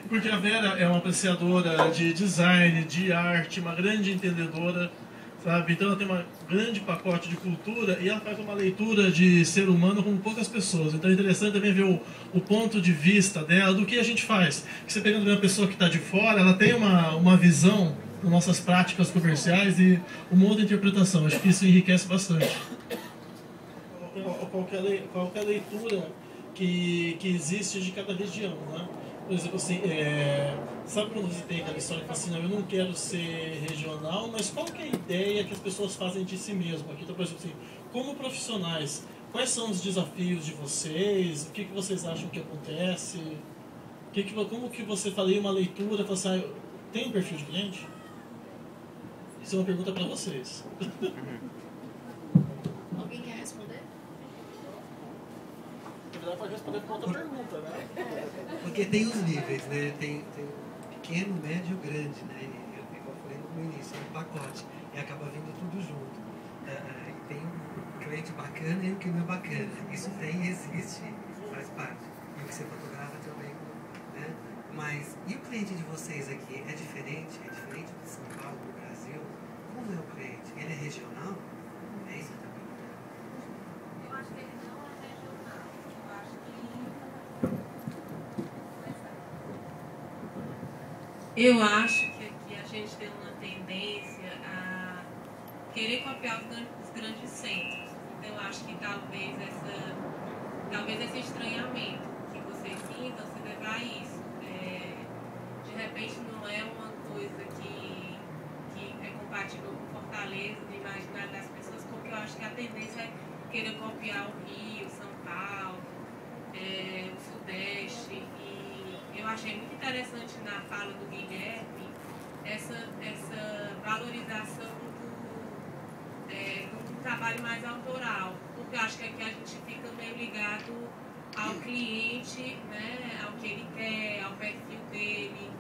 Porque a Vera é uma apreciadora de design, de arte, uma grande entendedora, sabe? Então ela tem um grande pacote de cultura e ela faz uma leitura de ser humano como poucas pessoas. Então é interessante também ver o ponto de vista dela, do que a gente faz. Que você pegando uma pessoa que está de fora, ela tem uma visão das nossas práticas comerciais e uma outra interpretação. Acho que isso enriquece bastante. Qualquer leitura que existe de cada região, né? Por exemplo, assim, sabe quando você tem aquela história que fala assim, não, eu não quero ser regional, mas qual que é a ideia que as pessoas fazem de si mesmo? Aqui, então, por exemplo, assim, como profissionais, quais são os desafios de vocês? O que vocês acham que acontece? Como que você faria uma leitura, fala assim, tem um perfil de cliente? Isso é uma pergunta para vocês. Alguém quer responder? Pode responder com outra pergunta, né? Porque tem os níveis, né? Tem pequeno, médio e grande, né? E eu falei no início, é um pacote. E acaba vindo tudo junto. Tem um cliente bacana e um que não é bacana. Isso existe, faz parte. E o que você fotografa também, né? Mas, e o cliente de vocês aqui? É diferente? É diferente de São Paulo, do Brasil? Como é o cliente? Ele é regional? É isso que eu estou perguntando. Eu acho que ele não é regional. Eu acho que... Eu acho que aqui a gente tem uma tendência a querer copiar os grandes centros. Então eu acho que talvez esse estranhamento que vocês sintam se deva a isso. De repente não é uma coisa que é compatível com Fortaleza, no imaginário das pessoas, porque eu acho que a tendência é querer copiar o Rio, São Paulo, o Sudeste. E eu achei muito interessante na fala do Guilherme essa valorização do trabalho mais autoral, porque eu acho que aqui a gente fica meio ligado ao cliente, né, ao que ele quer, ao perfil dele,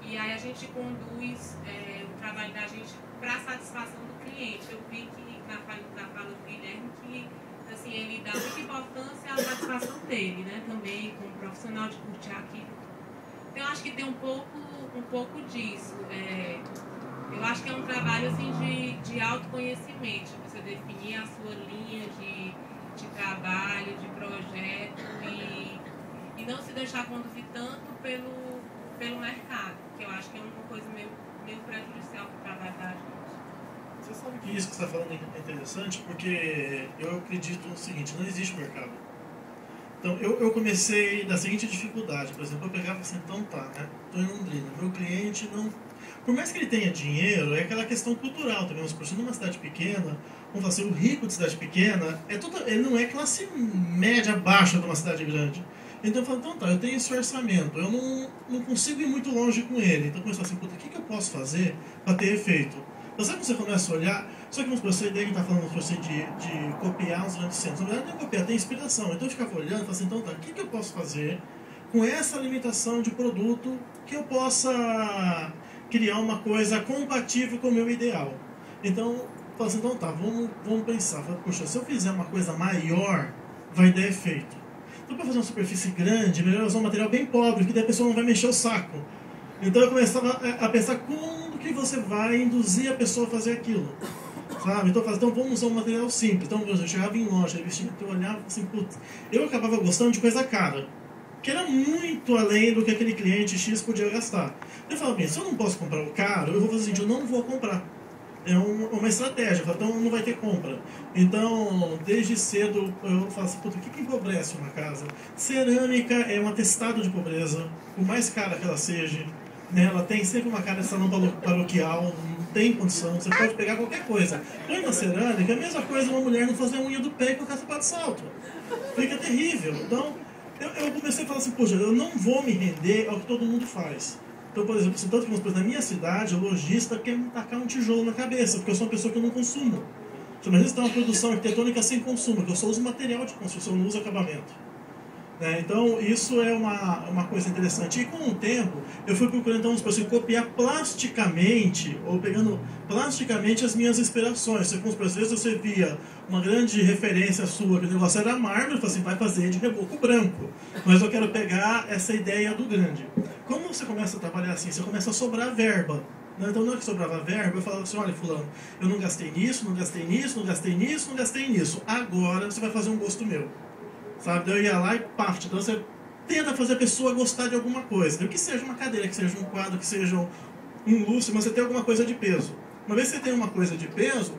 e aí a gente conduz o trabalho da gente para a satisfação do cliente. Eu vi que na fala do Guilherme que assim, ele dá muita importância à satisfação dele, né, também como profissional de curtir aquilo. Então, eu acho que tem um pouco disso. Eu acho que é um trabalho assim, de autoconhecimento, de você definir a sua linha de trabalho, de projeto e não se deixar conduzir tanto pelo mercado, que eu acho que é uma coisa meio prejudicial para o trabalho da gente. Você sabe que isso que você está falando é interessante, porque eu acredito no seguinte, não existe mercado. Então, eu comecei da seguinte dificuldade, por exemplo, eu pegava assim, então tá, né? Estou em Londrina, meu cliente não... Por mais que ele tenha dinheiro, é aquela questão cultural também, vamos supor, numa cidade pequena, vamos falar assim, o rico de cidade pequena, ele não é classe média baixa de uma cidade grande. Então eu falo, então tá, eu tenho esse orçamento, eu não consigo ir muito longe com ele. Então eu começo assim, puta, o que eu posso fazer para ter efeito? Então sabe quando você começa a olhar, só que vamos supor, essa ideia que está falando assim, de copiar os grandes centros, na verdade não é copiar, tem inspiração. Então eu ficava olhando e falava assim, então tá, o que eu posso fazer com essa limitação de produto que eu possa criar uma coisa compatível com o meu ideal? Então, eu falo assim, então tá, vamos pensar. Falo, puxa, se eu fizer uma coisa maior, vai dar efeito. Então, para fazer uma superfície grande, melhor usar um material bem pobre, que daí a pessoa não vai mexer o saco. Então eu começava a pensar como que você vai induzir a pessoa a fazer aquilo. Sabe? Então eu falava, então vamos usar um material simples. Então eu chegava em loja, eu olhava assim, putz, eu acabava gostando de coisa cara, que era muito além do que aquele cliente X podia gastar. Eu falava, bem, se eu não posso comprar o caro, eu vou fazer o seguinte, eu não vou comprar. É uma estratégia, então não vai ter compra. Então, desde cedo, eu falo assim, puta, o que empobrece uma casa? Cerâmica é um atestado de pobreza, por mais cara que ela seja, né, ela tem sempre uma cara de salão paroquial, não tem condição, você pode pegar qualquer coisa. Põe na cerâmica, é a mesma coisa uma mulher não fazer a unha do pé e colocar sapato de salto. Fica terrível. Então, eu comecei a falar assim, poxa, eu não vou me render ao que todo mundo faz. Então, por exemplo, tanto que na minha cidade, o lojista quer me tacar um tijolo na cabeça, porque eu sou uma pessoa que eu não consumo. Mas isso é uma produção arquitetônica sem consumo, que eu só uso material de construção, eu não uso acabamento. Então, isso é uma coisa interessante. E com o tempo, eu fui procurando, então, assim, copiar plasticamente, ou pegando plasticamente as minhas inspirações. Às vezes você via uma grande referência sua, que o negócio era mármore, eu falei assim, vai fazer de reboco branco. Mas eu quero pegar essa ideia do grande. como você começa a trabalhar assim? Você começa a sobrar verba. Né? Então, na hora que sobrava verba, eu falava assim, olha, fulano, eu não gastei nisso, não gastei nisso, não gastei nisso, não gastei nisso. Agora você vai fazer um gosto meu. Sabe? Então, eu ia lá e parte. Então, você tenta fazer a pessoa gostar de alguma coisa. Que seja uma cadeira, que seja um quadro, que seja um lustre, mas você tem alguma coisa de peso. Uma vez que você tem uma coisa de peso,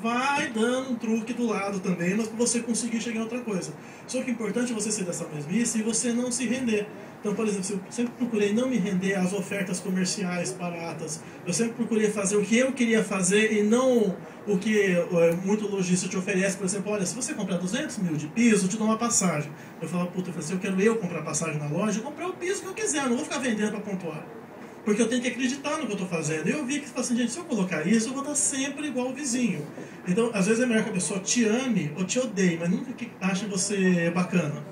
vai dando um truque do lado também, mas para você conseguir chegar a outra coisa. Só que o importante é você ser dessa mesmice e você não se render. Então, por exemplo, eu sempre procurei não me render às ofertas comerciais baratas. Eu sempre procurei fazer o que eu queria fazer e não o que muito lojista te oferece. Por exemplo, olha, se você comprar 200 mil de piso, eu te dou uma passagem. Eu falava, puta, eu quero eu comprar passagem na loja e comprar o piso que eu quiser, eu não vou ficar vendendo para pontuar. Porque eu tenho que acreditar no que eu estou fazendo. E eu vi que, assim, gente, se eu colocar isso, eu vou estar sempre igual o vizinho. Então, às vezes é melhor que a pessoa te ame ou te odeie, mas nunca que ache você bacana.